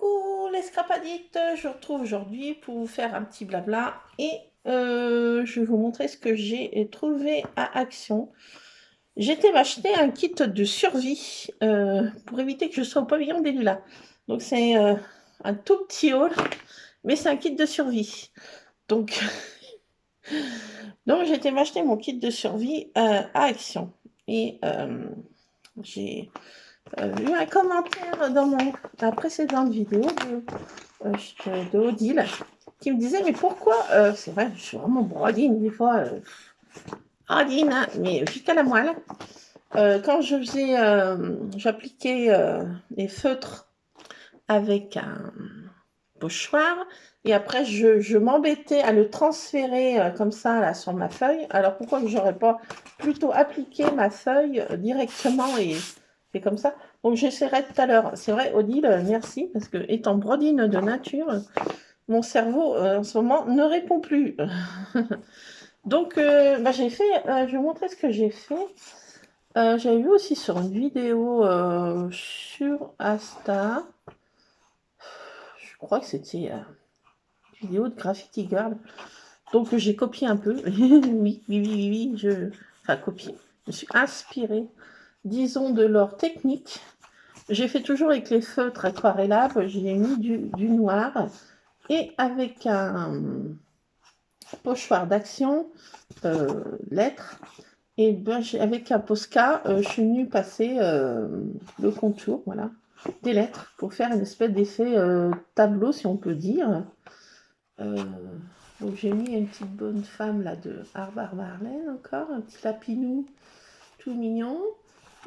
Coucou les scrapadites, je vous retrouve aujourd'hui pour vous faire un petit blabla et je vais vous montrer ce que j'ai trouvé à Action. J'étais m'acheter un kit de survie pour éviter que je sois au pavillon des Lilas. Donc c'est un tout petit haul, mais c'est un kit de survie. Donc, donc j'étais m'acheter mon kit de survie à Action. Et j'ai eu un commentaire dans la précédente vidéo de Odile qui me disait mais pourquoi c'est vrai je suis vraiment brodine des fois brodine hein, mais jusqu'à la moelle quand je faisais j'appliquais les feutres avec un pochoir et après je m'embêtais à le transférer comme ça là sur ma feuille. Alors pourquoi que j'aurais pas plutôt appliqué ma feuille directement et comme ça. Donc j'essaierai tout à l'heure. C'est vrai Odile, merci parce que étant brodine de nature, mon cerveau en ce moment ne répond plus. Donc j'ai fait, je vais vous montrer ce que j'ai fait. J'avais vu aussi sur une vidéo sur Insta, je crois que c'était une vidéo de Graffiti Girl. Donc j'ai copié un peu. oui, enfin copié. Je me suis inspirée, disons, de leur technique. J'ai fait toujours avec les feutres aquarellables, j'ai mis du noir et avec un pochoir d'Action, lettres, et ben, avec un Posca, je suis venue passer le contour, voilà, des lettres pour faire une espèce d'effet tableau, si on peut dire. Donc j'ai mis une petite bonne femme là de Harvard Marlène encore, un petit lapinou tout mignon.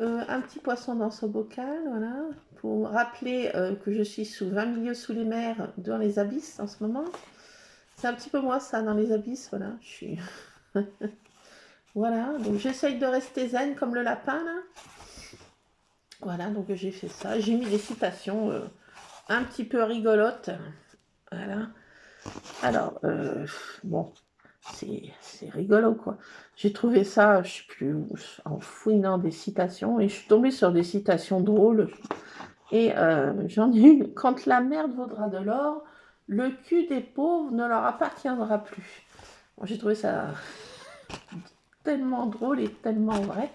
Un petit poisson dans ce bocal, voilà, pour rappeler que je suis sous 20 milieux sous les mers, dans les abysses en ce moment. C'est un petit peu moi ça, dans les abysses, voilà, je suis... voilà, donc j'essaye de rester zen comme le lapin, là. Voilà, donc j'ai fait ça. J'ai mis des citations un petit peu rigolotes, voilà. Alors, bon, c'est rigolo, quoi. J'ai trouvé ça, je sais plus, en fouinant des citations, et je suis tombée sur des citations drôles. Et j'en ai une. Quand la merde vaudra de l'or, le cul des pauvres ne leur appartiendra plus. Bon, j'ai trouvé ça tellement drôle et tellement vrai.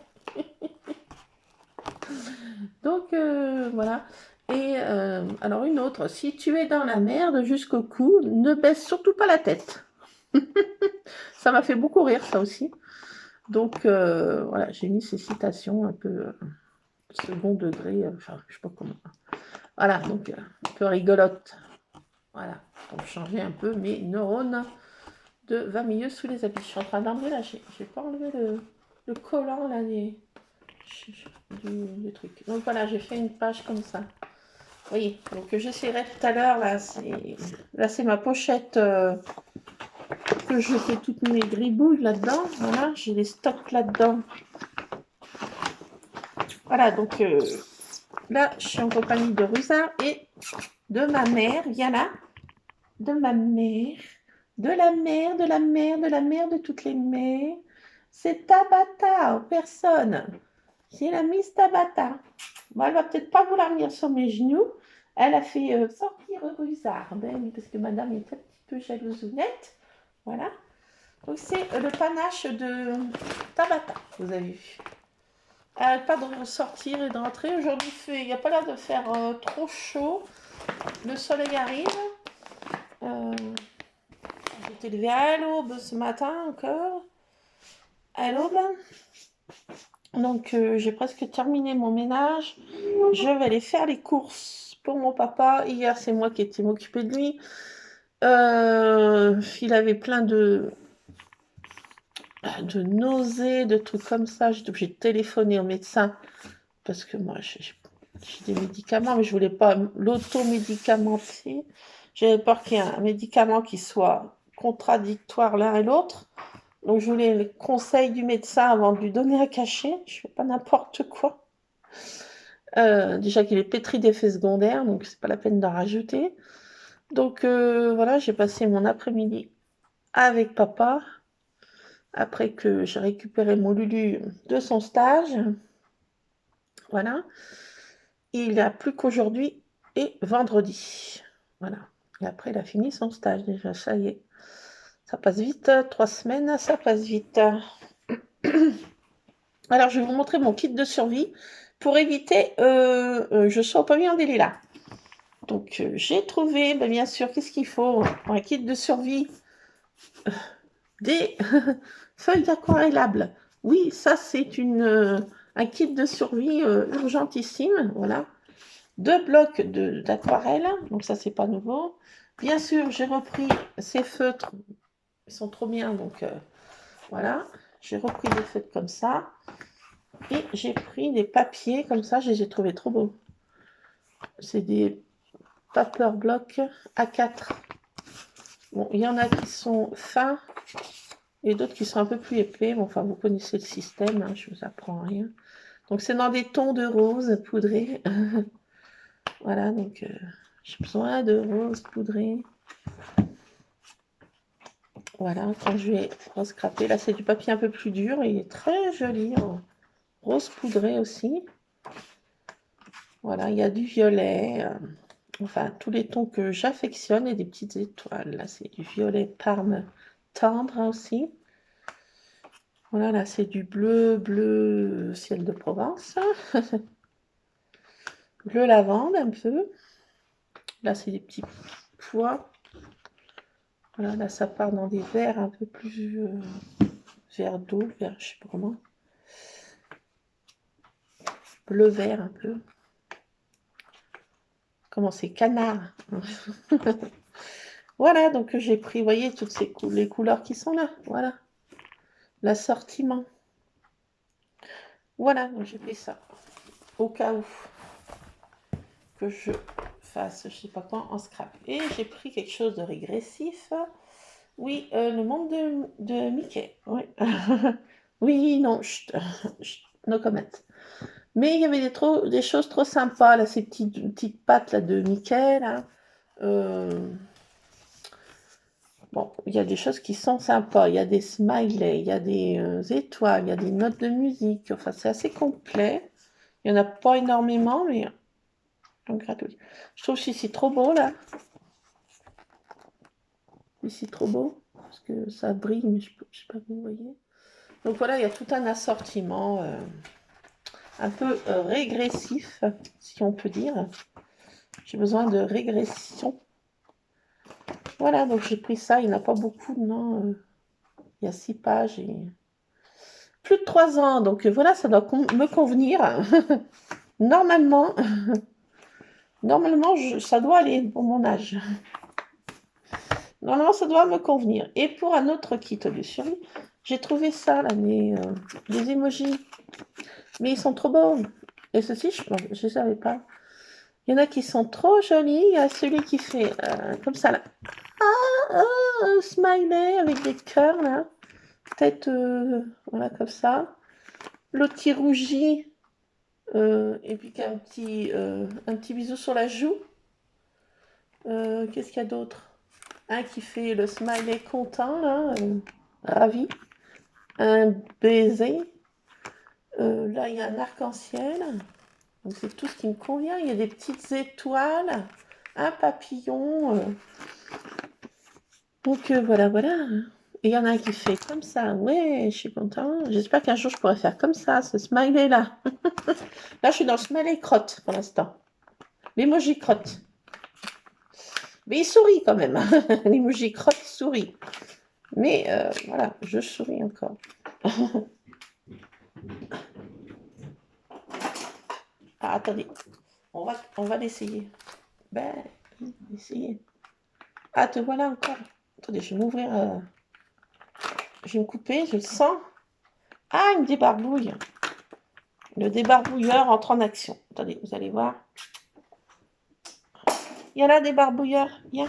Donc voilà. Et alors une autre, si tu es dans la merde jusqu'au cou, ne baisse surtout pas la tête. Ça m'a fait beaucoup rire ça aussi. Donc voilà, j'ai mis ces citations un peu second degré, enfin je sais pas comment. Voilà, donc un peu rigolote. Voilà, pour changer un peu mes neurones de 20 milieux sous les habits. Je suis en train d'enlever là, j'ai pas enlevé le collant là du truc. Donc voilà, j'ai fait une page comme ça. Vous voyez, donc j'essaierai tout à l'heure, là c'est ma pochette que je fais toutes mes gribouilles là-dedans. Voilà, j'ai les stocks là-dedans. Voilà, donc là, je suis en compagnie de Rusa et de ma mère, Yana, de ma mère, de la mère, de la mère, de la mère de toutes les mères. C'est Tabata en personne. C'est la Miss Tabata. Bon, elle va peut-être pas vouloir venir sur mes genoux. Elle a fait sortir Rusard. Ben oui, parce que madame est un petit peu jalousonnette. Voilà. Donc c'est le panache de Tabata, vous avez vu. Elle n'arrête pas de sortir et de rentrer. Aujourd'hui, il n'y a pas l'air de faire trop chaud. Le soleil arrive. J'ai été levée à l'aube ce matin encore. À l'aube. Donc j'ai presque terminé mon ménage. Je vais aller faire les courses pour mon papa. Hier, c'est moi qui étais m'occuper de lui. Il avait plein de nausées, de trucs comme ça. J'étais obligée de téléphoner au médecin parce que moi, j'ai des médicaments, mais je voulais pas l'automédicamenter. J'avais peur qu'il y ait un médicament qui soit contradictoire l'un et l'autre. Donc je voulais le conseil du médecin avant de lui donner à cacher. Je fais pas n'importe quoi. Déjà qu'il est pétri d'effets secondaires, donc c'est pas la peine d'en rajouter. Donc voilà, j'ai passé mon après-midi avec papa, après que j'ai récupéré mon Lulu de son stage. Voilà. Et il n'y a plus qu'aujourd'hui et vendredi. Voilà. Et après, elle a fini son stage déjà, ça y est. Ça passe vite, 3 semaines, ça passe vite. Alors, je vais vous montrer mon kit de survie pour éviter je sois au pavillon des lilas. Donc, j'ai trouvé, ben, bien sûr, qu'est-ce qu'il faut pour un kit de survie? Des feuilles aquarellables. Oui, ça, c'est un kit de survie urgentissime. Voilà. 2 blocs d'aquarelle. Donc, ça, c'est pas nouveau. Bien sûr, j'ai repris ces feutres. Ils sont trop bien. Donc, voilà. J'ai repris des feutres comme ça. Et j'ai pris des papiers comme ça. Je les ai trouvés trop beaux. C'est des paper blocks A4. Bon, il y en a qui sont fins et d'autres qui sont un peu plus épais. Bon, enfin, vous connaissez le système, hein, je vous apprends rien. Donc, c'est dans des tons de rose poudré. Voilà, donc j'ai besoin de rose poudré. Voilà, quand je vais rescraper, là, c'est du papier un peu plus dur. Il est très joli, hein. Rose poudré aussi. Voilà, il y a du violet. Enfin, tous les tons que j'affectionne et des petites étoiles. Là, c'est du violet parme tendre aussi. Voilà, là, c'est du bleu, bleu ciel de Provence. Bleu lavande un peu. Là, c'est des petits pois. Voilà, là, ça part dans des verts un peu plus vert d'eau, vert, je sais pas comment. Bleu-vert un peu. Comment c'est? Canard. Voilà, donc j'ai pris, vous voyez, toutes les couleurs qui sont là. Voilà. L'assortiment. Voilà, donc j'ai pris ça. Au cas où que je fasse, je sais pas quoi, en scrap. Et j'ai pris quelque chose de régressif. Oui, le monde de Mickey. Oui, oui non, chut, no comment. Mais il y avait des choses trop sympas, là, ces petites pattes là, de Mickey, là. Bon, il y a des choses qui sont sympas. Il y a des smileys, il y a des étoiles, il y a des notes de musique. Enfin, c'est assez complet. Il n'y en a pas énormément, mais on gratouille. Je trouve ici trop beau, là. Ici, trop beau. Parce que ça brille, mais je ne sais pas si vous voyez. Donc voilà, il y a tout un assortiment un peu régressif, si on peut dire. J'ai besoin de régression. Voilà, donc j'ai pris ça. Il n'y en a pas beaucoup, non. Il y a 6 pages et plus de 3 ans. Donc voilà, ça doit me convenir. Normalement, ça doit aller pour mon âge. Normalement, ça doit me convenir. Et pour un autre kit de survie, j'ai trouvé ça, là, des emojis. Mais ils sont trop beaux. Et ceci, je ne savais pas. Il y en a qui sont trop jolis. Il y a celui qui fait comme ça, là. Smiley avec des cœurs, là. Tête, voilà, comme ça. L'autre qui rougit. Et puis qui a un petit bisou sur la joue. Qu'est-ce qu'il y a d'autre? Un qui fait le smiley content, là. Ravi. Un baiser. Là, il y a un arc-en-ciel. Donc, c'est tout ce qui me convient. Il y a des petites étoiles, un papillon. Donc, voilà, voilà. Et il y en a un qui fait comme ça. Ouais, je suis content. J'espère qu'un jour, je pourrai faire comme ça, ce smiley-là. Là, je suis dans le smiley crotte pour l'instant. L'emoji crotte. Mais il sourit quand même. L'emoji crotte sourit. Mais voilà, je souris encore. Ah, attendez. On va l'essayer. Ben, essayer. Ah, te voilà encore. Attendez, je vais m'ouvrir. Je vais me couper, je le sens. Ah, il me débarbouille. Le débarbouilleur entre en action. Attendez, vous allez voir. Il y a là des barbouilleurs. Viens.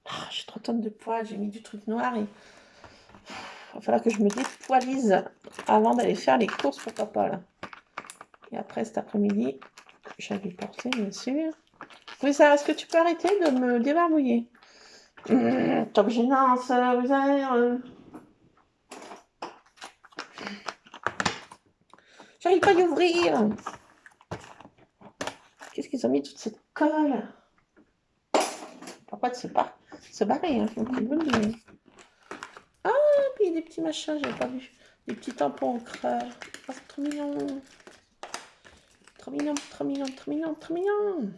Ah, j'ai 3 tonnes de poils. J'ai mis du truc noir. Et... il va falloir que je me dépoilise avant d'aller faire les courses pour papa, là. Et après, cet après-midi, j'allais porter, bien sûr. Oui, ça, est-ce que tu peux arrêter de me débarbouiller? Top gênance, vous avez... J'arrive pas à y ouvrir. Qu'est-ce qu'ils ont mis toute cette colle? Pourquoi de se barrer, hein, Ah, puis il y a des petits machins, j'avais pas vu. Des petits tampons en creux. Oh, c'est trop mignon. Trop mignon, trop mignon, trop mignon, trop mignon.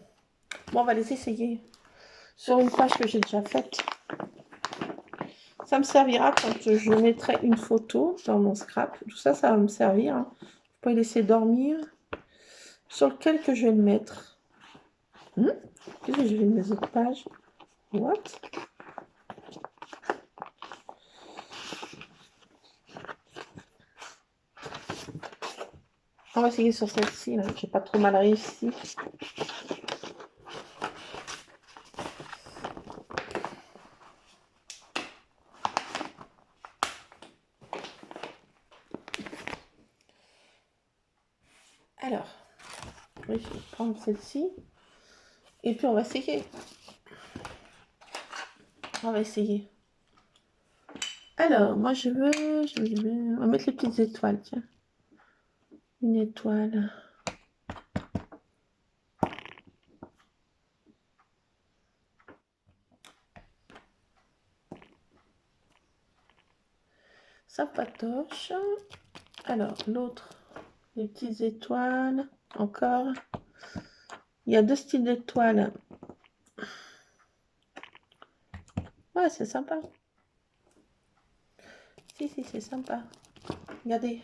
Bon, on va les essayer sur une page que j'ai déjà faite. Ça me servira quand je mettrai une photo dans mon scrap. Tout ça, ça va me servir. Hein. Je peux laisser dormir. Sur lequel que je vais le mettre. Qu'est-ce que je vais mes autres pages? What? On va essayer sur celle-ci. J'ai pas trop mal réussi. Alors, oui, je vais prendre celle-ci. Et puis on va essayer. On va essayer. Alors, moi je veux... On va mettre les petites étoiles, tiens. Une étoile. Sympatoche. Alors, l'autre, les petites étoiles. Encore. Il y a deux styles d'étoiles. Ouais, c'est sympa. Si, c'est sympa. Regardez.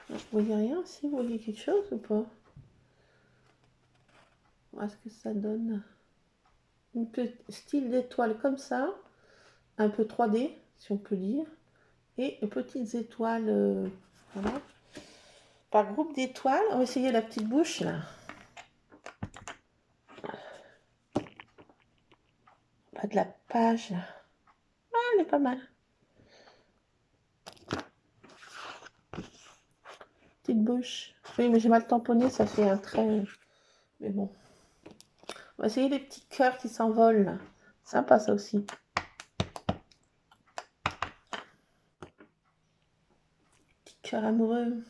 Vous voyez rien? Si, vous voyez quelque chose ou pas? Est-ce que ça donne un style d'étoile comme ça, un peu 3D, si on peut dire, et petites étoiles, voilà. Par groupe d'étoiles, on va essayer la petite bouche là. Pas de la page. Ah, elle est pas mal. Petite bouche. Oui, mais j'ai mal tamponné, ça fait un trait. Mais bon. On va essayer les petits cœurs qui s'envolent là. Sympa ça aussi. Petit cœur amoureux.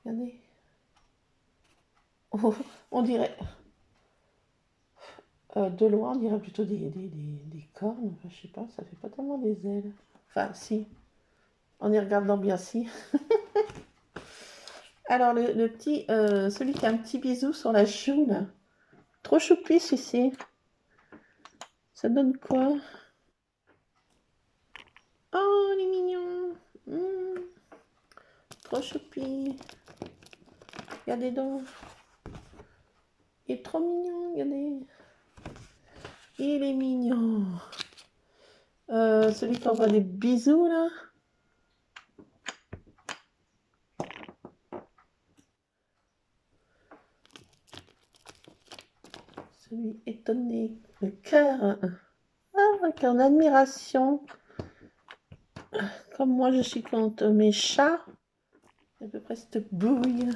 Regardez. Oh, on dirait... de loin, on dirait plutôt des cornes. Enfin, je sais pas, ça fait pas tellement des ailes. Enfin, si. En y regardant bien, si. Alors, le petit... celui qui a un petit bisou sur la joue, là. Trop choupi, celui-ci. Ça donne quoi? Oh, il est mignon. Trop choupi. Regardez donc. Il est trop mignon, regardez. Il est mignon. Celui qui envoie des bisous, là. Celui étonné. Le cœur. Ah, avec en admiration. Comme moi, je suis contre mes chats. À peu près cette bouille.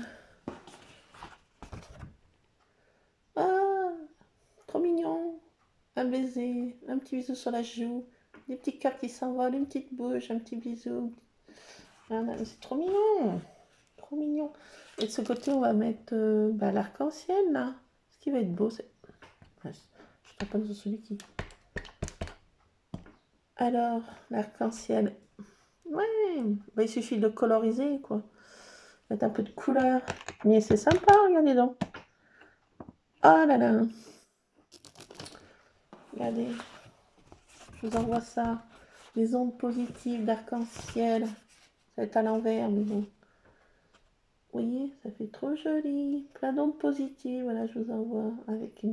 Ah, trop mignon. Un baiser, un petit bisou sur la joue, des petits cœurs qui s'envolent, une petite bouche, un petit bisou. Voilà, c'est trop mignon. Trop mignon. Et de ce côté, on va mettre l'arc-en-ciel, là. Ce qui va être beau, c'est... Ouais, je tape sur celui qui... Alors, l'arc-en-ciel. Ouais, il suffit de coloriser, quoi. Mettre un peu de couleur. Mais c'est sympa, regardez donc. Oh là là. Regardez. Je vous envoie ça. Les ondes positives d'arc-en-ciel. Ça va être à l'envers, mais bon. Vous voyez, ça fait trop joli. Plein d'ondes positives. Voilà, je vous envoie avec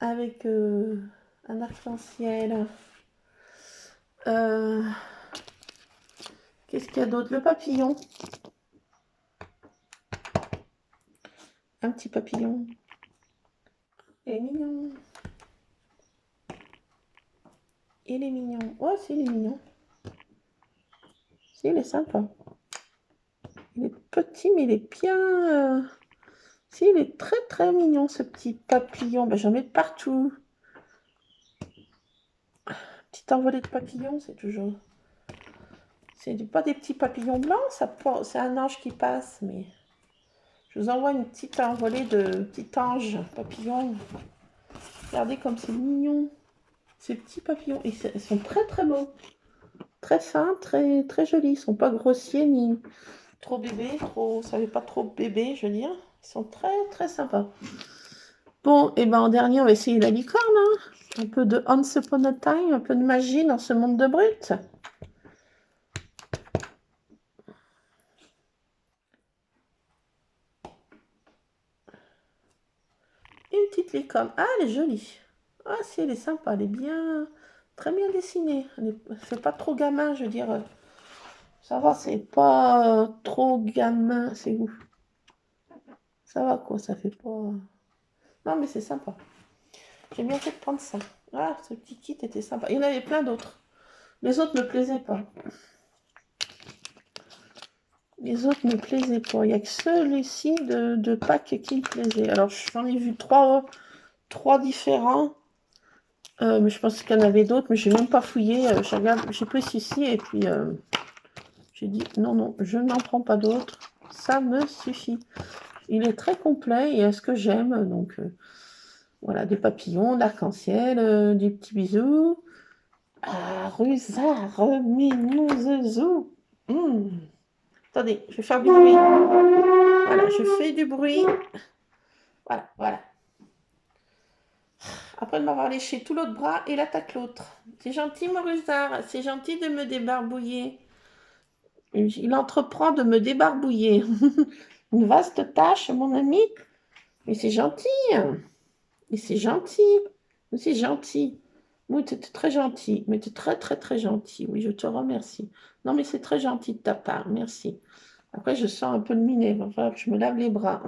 un arc-en-ciel. Qu'est-ce qu'il y a d'autre? Le papillon. Un petit papillon. Il est mignon. Il est mignon. Oh, si, il est mignon. Si, il est sympa. Il est petit, mais il est bien... Si, il est très, très mignon, ce petit papillon. Ben, j'en mets partout. petit envolé de papillons, c'est toujours... C'est pas des petits papillons blancs, c'est un ange qui passe, mais... Je vous envoie une petite envolée de petits anges papillons. Regardez comme c'est mignon. Ces petits papillons, ils sont très très beaux. Très fins, très, très jolis. Ils sont pas grossiers ni trop bébés, ça fait pas trop bébé, je veux dire. Ils sont très très sympas. Bon, et ben en dernier, on va essayer la licorne. Hein. Un peu de Once Upon a Time, un peu de magie dans ce monde de brut. Une petite licorne. Ah, elle est jolie. Ah, si, elle est sympa. Elle est bien, très bien dessinée. Elle fait pas trop gamin, je veux dire. Ça va, c'est pas trop gamin. C'est ouf. Ça va, quoi. Ça fait pas... Non, mais c'est sympa. J'ai bien fait de prendre ça. Ah, ce petit kit était sympa. Il y en avait plein d'autres. Les autres ne me plaisaient pas. Les autres ne me plaisaient pas. Il n'y a que celui-ci de Pâques qui me plaisait. Alors, j'en ai vu trois différents. Mais je pense qu'il y en avait d'autres, mais je n'ai même pas fouillé. J'ai pris celui-ci et puis j'ai dit non, non, je n'en prends pas d'autres. Ça me suffit. Il est très complet et est ce que j'aime. Donc, voilà, des papillons, de l'arc-en-ciel, des petits bisous. Ah, Rusard, mignon zezou. Attendez, je vais faire du bruit. Voilà, je fais du bruit. Voilà, voilà. Après de m'avoir léché tout l'autre bras, il attaque l'autre. C'est gentil, mon Rusard. C'est gentil de me débarbouiller. Il entreprend de me débarbouiller. Une vaste tâche, mon ami. Mais c'est gentil. Mais c'est gentil. Mais c'est gentil. Oui, tu es très gentil. Mais tu es très, très, très gentil. Oui, je te remercie. Non, mais c'est très gentil de ta part. Merci. Après, je sens un peu le minet. Il va falloir que je me lave les bras.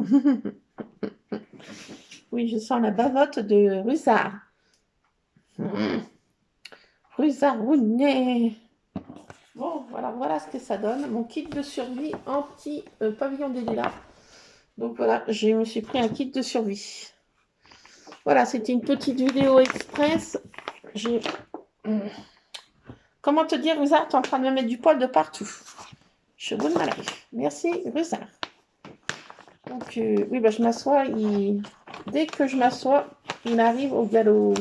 Oui, je sens la bavotte de Rusard. Rusardounet. Bon, voilà ce que ça donne. Mon kit de survie anti-pavillon des lilas. Donc voilà, je me suis pris un kit de survie. Voilà, c'était une petite vidéo express. Comment te dire, Rusard, tu es en train de me mettre du poil de partout. Je bonne ma life. Merci, Rusard. Donc, oui, bah, je m'assois. Dès que je m'assois, il arrive au galop.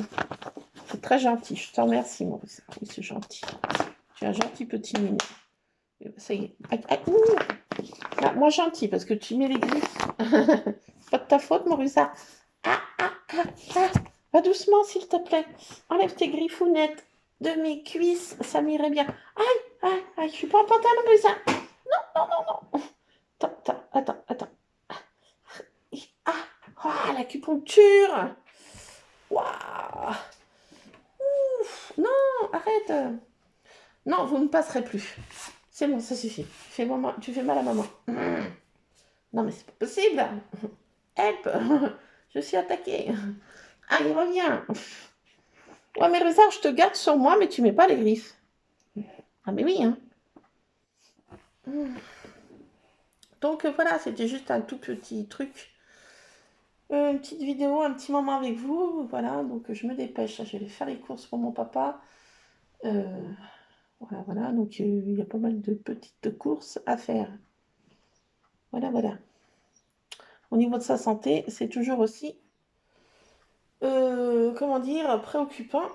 C'est très gentil. Je te remercie, mon Rusard. Oui, c'est gentil. Tu es un gentil petit minou. Ça y est. Ah, moi, gentil, parce que tu mets les griffes. Pas de ta faute, mon Rusard. Va doucement, s'il te plaît. Enlève tes griffounettes de mes cuisses. Ça m'irait bien. Aïe, je suis pas en pantalon, Rusard. Non. Attends. L'acupuncture. Waouh. Ouf. Non, arrête. Non, vous ne passerez plus. C'est bon, ça suffit. Tu fais mal à maman. Non, mais c'est pas possible. Help. Je suis attaquée. Ah, il revient. Ouais, mais Rusard, je te garde sur moi, mais tu mets pas les griffes. Ah, mais oui, hein. Donc voilà, c'était juste un tout petit truc. Une petite vidéo, un petit moment avec vous. Voilà, donc je me dépêche. Je vais faire les courses pour mon papa. Voilà. Donc il y a pas mal de petites courses à faire. Voilà. Au niveau de sa santé, c'est toujours aussi, comment dire, préoccupant.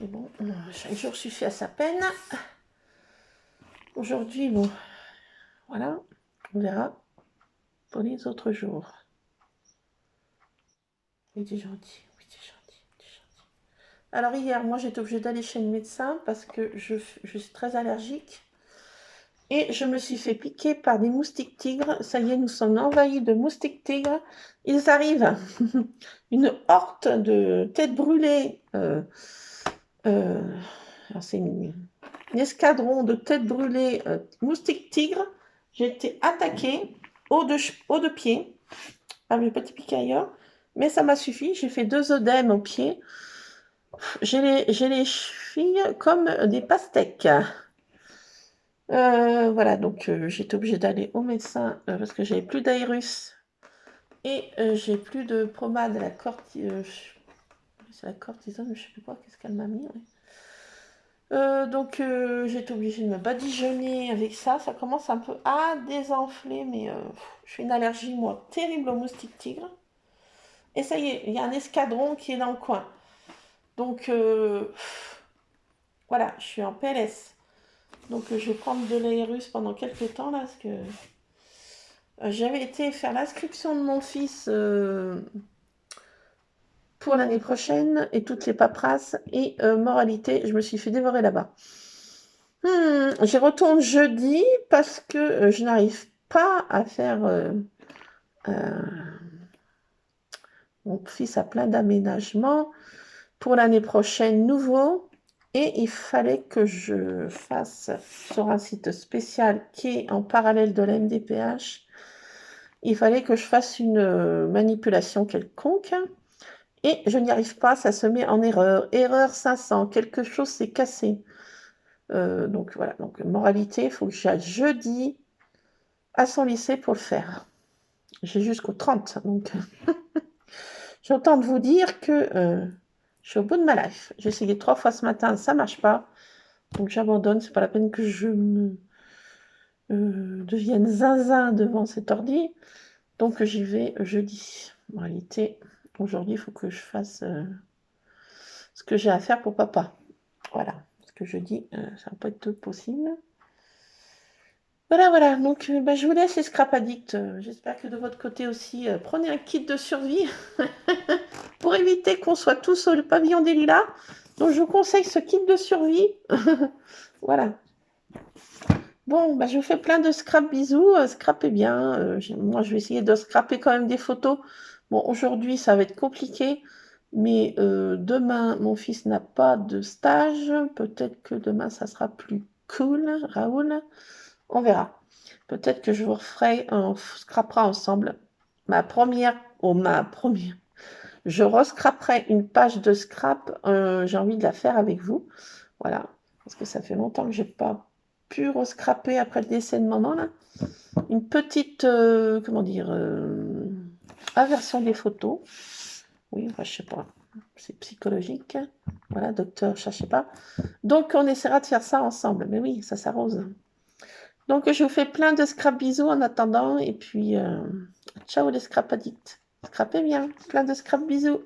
Mais bon, chaque jour suffit à sa peine. Aujourd'hui, bon, voilà, on verra pour les autres jours. Oui, t'es gentil. Alors hier, moi j'étais obligée d'aller chez le médecin parce que je suis très allergique. Et je me suis fait piquer par des moustiques tigres. Ça y est, nous sommes envahis de moustiques tigres. Ils arrivent. Une horte de têtes brûlées. C'est un escadron de têtes brûlées moustiques tigres. J'ai été attaquée haut de pied. Ah, je n'ai pas été piquée ailleurs. Mais ça m'a suffi. J'ai fait 2 œdèmes au pied. J'ai les chevilles comme des pastèques. Voilà, donc j'étais obligée d'aller au médecin parce que j'avais plus d'aérus et j'ai plus de pommade à la C'est la cortisone, je ne sais plus quoi, qu'est-ce qu'elle m'a mis. Ouais. Donc j'ai été obligée de me badigeonner avec ça. Ça commence un peu à désenfler, mais je fais une allergie, moi, terrible au moustique tigre. Et ça y est, il y a un escadron qui est dans le coin. Donc voilà, je suis en PLS. Donc je vais prendre de l'aérus pendant quelques temps là, parce que j'avais été faire l'inscription de mon fils pour l'année prochaine et toutes les paperasses. Et moralité, je me suis fait dévorer là-bas. J'y retourne jeudi parce que je n'arrive pas à faire... mon fils a plein d'aménagements pour l'année prochaine nouveau. Et il fallait que je fasse sur un site spécial qui est en parallèle de la MDPH. Il fallait que je fasse une manipulation quelconque. Et je n'y arrive pas, ça se met en erreur. Erreur 500, quelque chose s'est cassé. Donc voilà, donc moralité, il faut que j'aille jeudi à son lycée pour le faire. J'ai jusqu'au 30, donc j'ai autant de vous dire que je suis au bout de ma life. J'ai essayé 3 fois ce matin, ça marche pas. Donc j'abandonne, c'est pas la peine que je me devienne zinzin devant cet ordi. Donc j'y vais jeudi. En réalité, aujourd'hui, il faut que je fasse ce que j'ai à faire pour papa. Voilà, ce que je dis, ça va pas être possible. Voilà, donc je vous laisse les Scrap Addicts. J'espère que de votre côté aussi, prenez un kit de survie pour éviter qu'on soit tous sur le pavillon des lilas. Donc je vous conseille ce kit de survie. Voilà. Bon, je vous fais plein de scrap bisous. Scrapez bien. Moi, je vais essayer de scraper quand même des photos. Bon, aujourd'hui, ça va être compliqué. Mais demain, mon fils n'a pas de stage. Peut-être que demain, ça sera plus cool, Raoul. On verra. Peut-être que je vous referai, on scrapera ensemble ma première. Je rescraperai une page de scrap. J'ai envie de la faire avec vous. Voilà. Parce que ça fait longtemps que j'ai pas pu rescraper après le décès de maman là. Une petite, comment dire, inversion des photos. Oui, enfin, je sais pas. C'est psychologique. Voilà, docteur, je sais pas. Donc on essaiera de faire ça ensemble. Mais oui, ça s'arrose. Donc je vous fais plein de scrap bisous en attendant. Et puis ciao les scrap addicts. Scrapez bien. Plein de scrap bisous.